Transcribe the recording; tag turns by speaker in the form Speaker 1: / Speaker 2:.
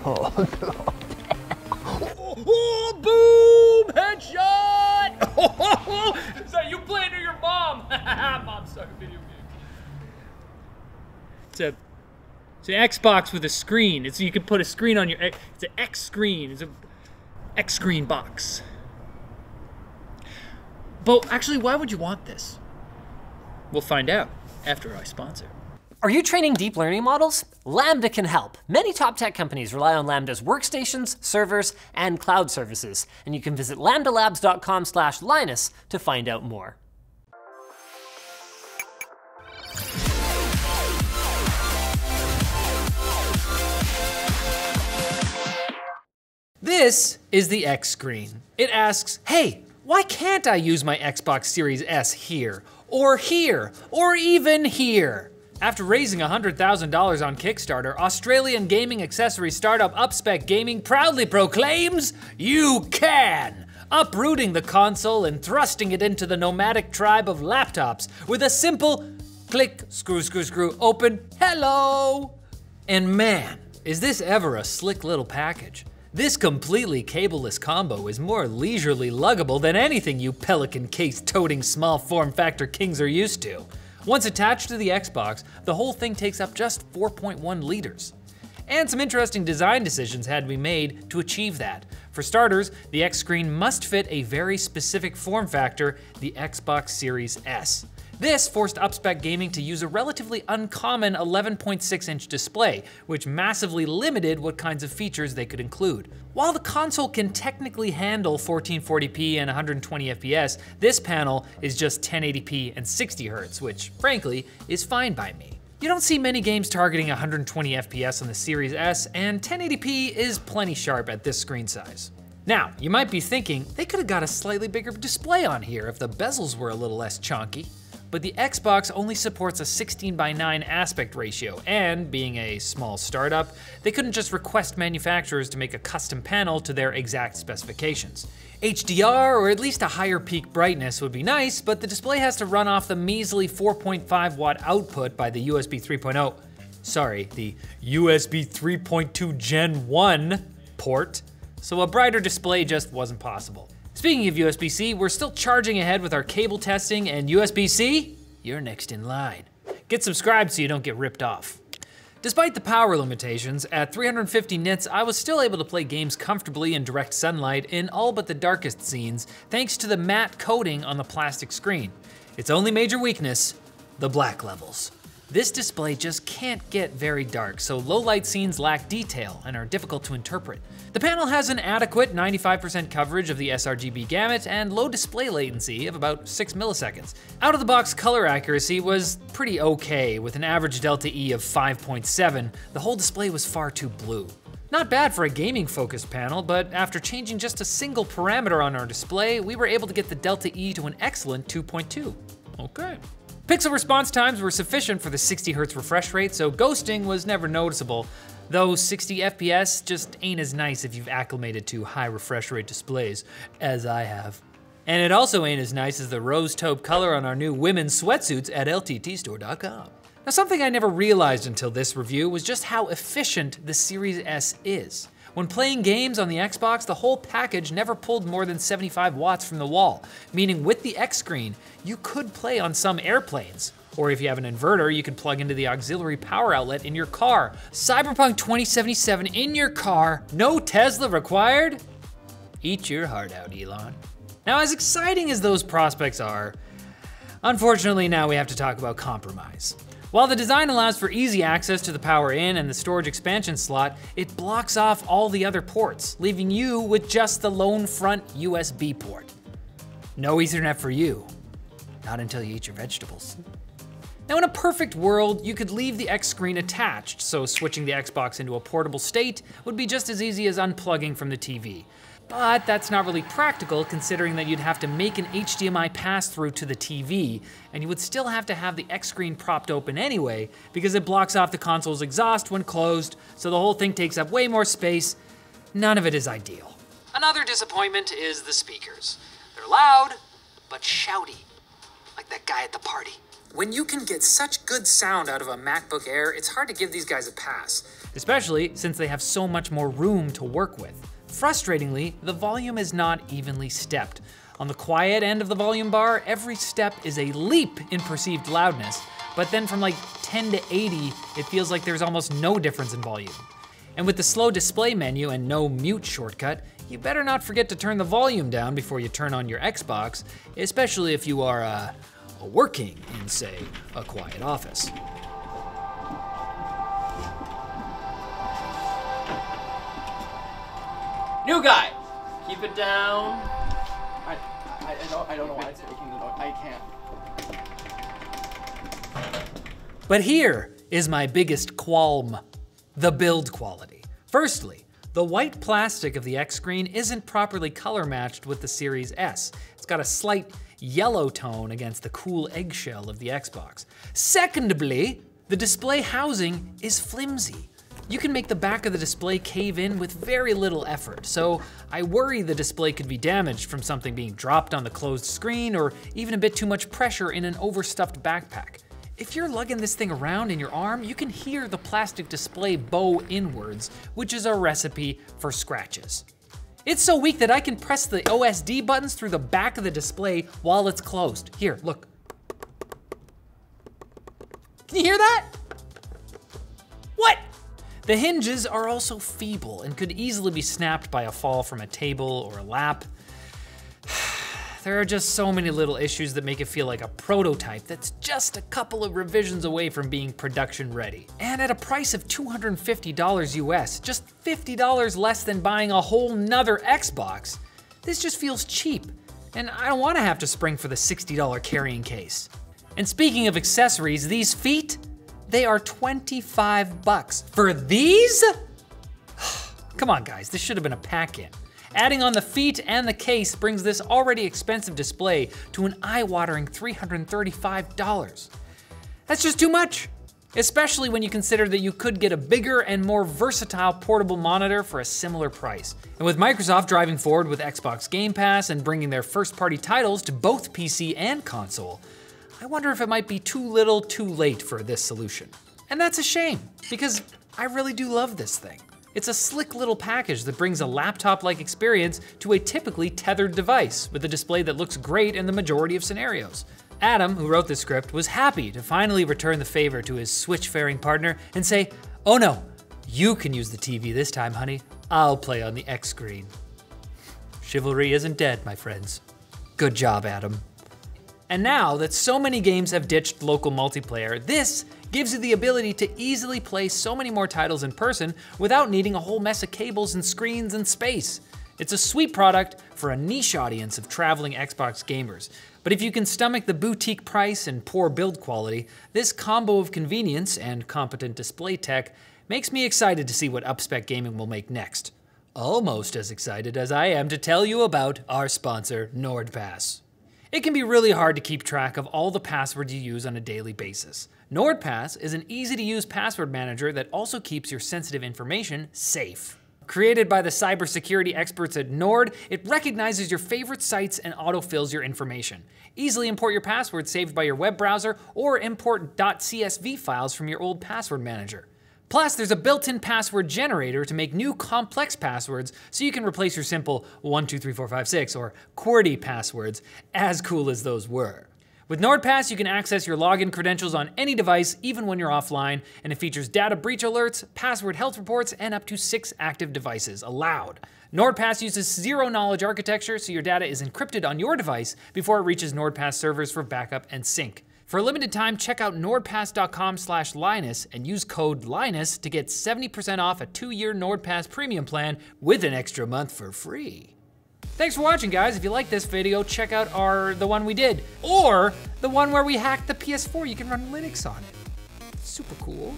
Speaker 1: Oh, boom! Headshot! Is that you playing or your mom? Mom suck at video games. It's an Xbox with a screen. You can put a screen on your. It's an xScreen. It's a xScreen box. But actually, why would you want this? We'll find out after our sponsor.
Speaker 2: Are you training deep learning models? Lambda can help. Many top tech companies rely on Lambda's workstations, servers, and cloud services. And you can visit lambdalabs.com/Linus to find out more.
Speaker 1: This is the xScreen. It asks, hey, why can't I use my Xbox Series S here, or even here? After raising $100,000 on Kickstarter, Australian gaming accessory startup Upspec Gaming proudly proclaims, you can! Uprooting the console and thrusting it into the nomadic tribe of laptops with a simple click, screw, screw, screw, open, hello! And man, is this ever a slick little package. This completely cableless combo is more leisurely luggable than anything you Pelican case-toting small form factor kings are used to. Once attached to the Xbox, the whole thing takes up just 4.1 liters. And some interesting design decisions had to be made to achieve that. For starters, the xScreen must fit a very specific form factor, the Xbox Series S. This forced Upspec Gaming to use a relatively uncommon 11.6-inch display, which massively limited what kinds of features they could include. While the console can technically handle 1440p and 120 FPS, this panel is just 1080p and 60 Hz, which, frankly, is fine by me. You don't see many games targeting 120 FPS on the Series S, and 1080p is plenty sharp at this screen size. Now, you might be thinking, they could have got a slightly bigger display on here if the bezels were a little less chunky. But the Xbox only supports a 16:9 aspect ratio, and being a small startup, they couldn't just request manufacturers to make a custom panel to their exact specifications. HDR, or at least a higher peak brightness, would be nice, but the display has to run off the measly 4.5 watt output by the USB 3.0. Sorry, the USB 3.2 Gen 1 port, so a brighter display just wasn't possible. Speaking of USB-C, we're still charging ahead with our cable testing, and USB-C, you're next in line. Get subscribed so you don't get ripped off. Despite the power limitations, at 350 nits, I was still able to play games comfortably in direct sunlight in all but the darkest scenes, thanks to the matte coating on the plastic screen. Its only major weakness, the black levels. This display just can't get very dark, so low light scenes lack detail and are difficult to interpret. The panel has an adequate 95% coverage of the sRGB gamut and low display latency of about 6 milliseconds. Out of the box color accuracy was pretty okay, with an average delta E of 5.7, the whole display was far too blue. Not bad for a gaming focused panel, but after changing just a single parameter on our display, we were able to get the delta E to an excellent 2.2. Okay. Pixel response times were sufficient for the 60 Hz refresh rate, so ghosting was never noticeable, though 60 FPS just ain't as nice if you've acclimated to high refresh rate displays, as I have. And it also ain't as nice as the rose taupe color on our new women's sweatsuits at lttstore.com. Now, something I never realized until this review was just how efficient the Series S is. When playing games on the Xbox, the whole package never pulled more than 75 watts from the wall, meaning with the xScreen, you could play on some airplanes. Or if you have an inverter, you could plug into the auxiliary power outlet in your car. Cyberpunk 2077 in your car, no Tesla required? Eat your heart out, Elon. Now, as exciting as those prospects are, unfortunately now we have to talk about compromise. While the design allows for easy access to the power in and the storage expansion slot, it blocks off all the other ports, leaving you with just the lone front USB port. No Ethernet for you. Not until you eat your vegetables. Now, in a perfect world, you could leave the xScreen attached, so switching the Xbox into a portable state would be just as easy as unplugging from the TV. But that's not really practical, considering that you'd have to make an HDMI pass-through to the TV, and you would still have to have the xScreen propped open anyway, because it blocks off the console's exhaust when closed, so the whole thing takes up way more space. None of it is ideal. Another disappointment is the speakers. They're loud, but shouty, like that guy at the party. When you can get such good sound out of a MacBook Air, it's hard to give these guys a pass. especially since they have so much more room to work with. Frustratingly, the volume is not evenly stepped. On the quiet end of the volume bar, every step is a leap in perceived loudness, but then from like 10 to 80, it feels like there's almost no difference in volume. And with the slow display menu and no mute shortcut, you better not forget to turn the volume down before you turn on your Xbox, especially if you are working in, say, a quiet office.
Speaker 2: New guy, keep it down.
Speaker 3: I don't know why it's making the noise. I can't.
Speaker 1: But here is my biggest qualm, the build quality. Firstly, the white plastic of the xScreen isn't properly color matched with the Series S. It's got a slight yellow tone against the cool eggshell of the Xbox. Secondly, the display housing is flimsy. You can make the back of the display cave in with very little effort, so I worry the display could be damaged from something being dropped on the closed screen or even a bit too much pressure in an overstuffed backpack. If you're lugging this thing around in your arm, you can hear the plastic display bow inwards, which is a recipe for scratches. It's so weak that I can press the OSD buttons through the back of the display while it's closed. Here, look. Can you hear that? What? The hinges are also feeble and could easily be snapped by a fall from a table or a lap. There are just so many little issues that make it feel like a prototype that's just a couple of revisions away from being production ready. And at a price of $250 US, just $50 less than buying a whole nother Xbox, this just feels cheap. And I don't wanna have to spring for the $60 carrying case. And speaking of accessories, these feet, they are 25 bucks. For these? Come on guys, this should have been a pack-in. Adding on the feet and the case brings this already expensive display to an eye-watering $335. That's just too much, especially when you consider that you could get a bigger and more versatile portable monitor for a similar price. And with Microsoft driving forward with Xbox Game Pass and bringing their first-party titles to both PC and console, I wonder if it might be too little too late for this solution. And that's a shame, because I really do love this thing. It's a slick little package that brings a laptop-like experience to a typically tethered device with a display that looks great in the majority of scenarios. Adam, who wrote this script, was happy to finally return the favor to his Switch-faring partner and say, "Oh no, you can use the TV this time, honey. I'll play on the xScreen." Chivalry isn't dead, my friends. Good job, Adam. And now that so many games have ditched local multiplayer, this gives you the ability to easily play so many more titles in person without needing a whole mess of cables and screens and space. It's a sweet product for a niche audience of traveling Xbox gamers. But if you can stomach the boutique price and poor build quality, this combo of convenience and competent display tech makes me excited to see what Upspec Gaming will make next. Almost as excited as I am to tell you about our sponsor, NordPass. It can be really hard to keep track of all the passwords you use on a daily basis. NordPass is an easy-to-use password manager that also keeps your sensitive information safe. Created by the cybersecurity experts at Nord, it recognizes your favorite sites and autofills your information. Easily import your passwords saved by your web browser or import .csv files from your old password manager. Plus, there's a built-in password generator to make new complex passwords so you can replace your simple 123456 or QWERTY passwords, as cool as those were. With NordPass, you can access your login credentials on any device, even when you're offline, and it features data breach alerts, password health reports, and up to 6 active devices allowed. NordPass uses zero-knowledge architecture, so your data is encrypted on your device before it reaches NordPass servers for backup and sync. For a limited time, check out nordpass.com/Linus and use code Linus to get 70% off a 2-year NordPass premium plan with an extra month for free. Thanks for watching, guys. If you like this video, check out the one we did, or the one where we hacked the PS4. You can run Linux on it. Super cool.